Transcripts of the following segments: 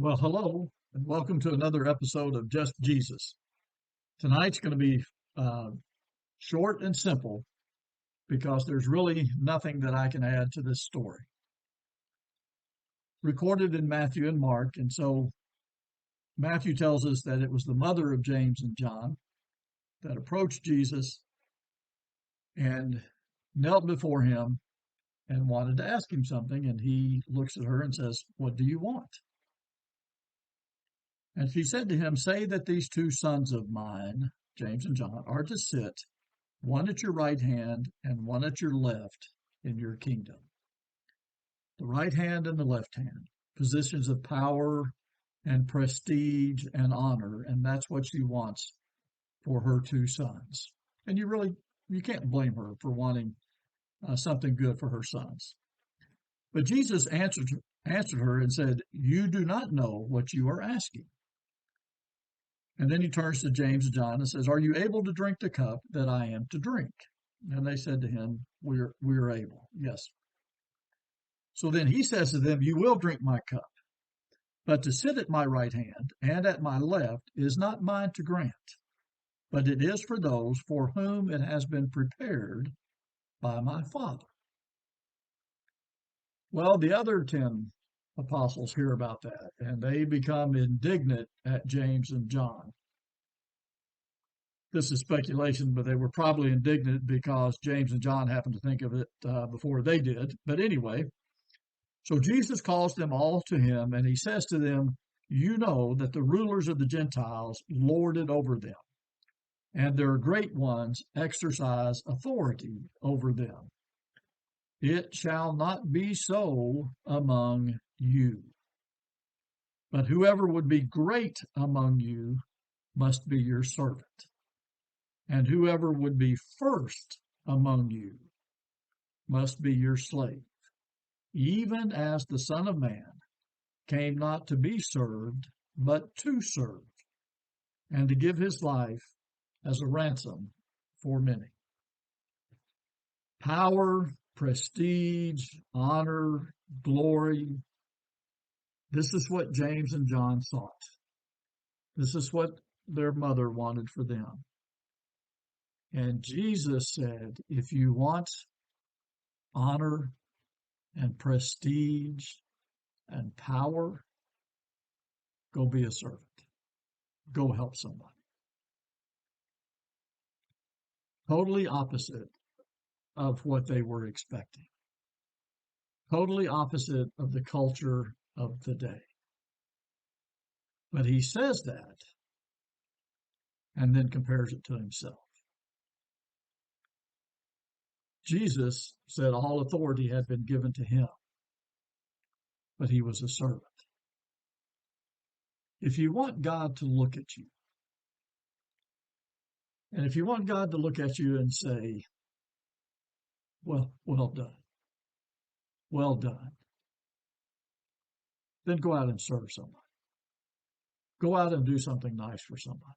Well, hello, and welcome to another episode of Just Jesus. Tonight's going to be uh, short and simple because there's really nothing that I can add to this story. Recorded in Matthew and Mark, and so Matthew tells us that it was the mother of James and John that approached Jesus and knelt before him and wanted to ask him something. And he looks at her and says, "What do you want?" And she said to him, "Say that these two sons of mine, James and John, are to sit, one at your right hand and one at your left in your kingdom." The right hand and the left hand, positions of power and prestige and honor. And that's what she wants for her two sons. And you can't blame her for wanting something good for her sons. But Jesus answered her and said, "You do not know what you are asking." And then he turns to James and John and says, "Are you able to drink the cup that I am to drink?" And they said to him, "We're able." Yes. So then he says to them, "You will drink my cup, but to sit at my right hand and at my left is not mine to grant, but it is for those for whom it has been prepared by my Father." Well, the other 10 apostles hear about that, and they become indignant at James and John. This is speculation, but they were probably indignant because James and John happened to think of it before they did. But anyway, so Jesus calls them all to him, and he says to them, "You know that the rulers of the Gentiles lord it over them, and their great ones exercise authority over them. It shall not be so among you. But whoever would be great among you must be your servant. And whoever would be first among you must be your slave, even as the Son of Man came not to be served, but to serve, and to give his life as a ransom for many." Power, prestige, honor, glory. This is what James and John sought. This is what their mother wanted for them. And Jesus said, if you want honor and prestige and power, go be a servant. Go help somebody. Totally opposite of what they were expecting. Totally opposite of the culture of the day. But he says that and then compares it to himself. Jesus said all authority had been given to him, but he was a servant. If you want God to look at you, and if you want God to look at you and say, well done, then go out and serve somebody. Go out and do something nice for somebody.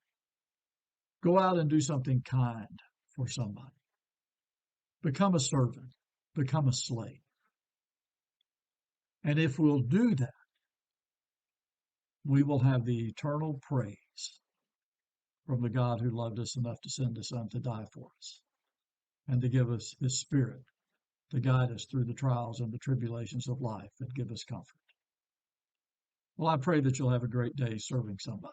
Go out and do something kind for somebody. Become a servant. Become a slave. And if we'll do that, we will have the eternal praise from the God who loved us enough to send his Son to die for us and to give us his Spirit to guide us through the trials and the tribulations of life and give us comfort. Well, I pray that you'll have a great day serving somebody.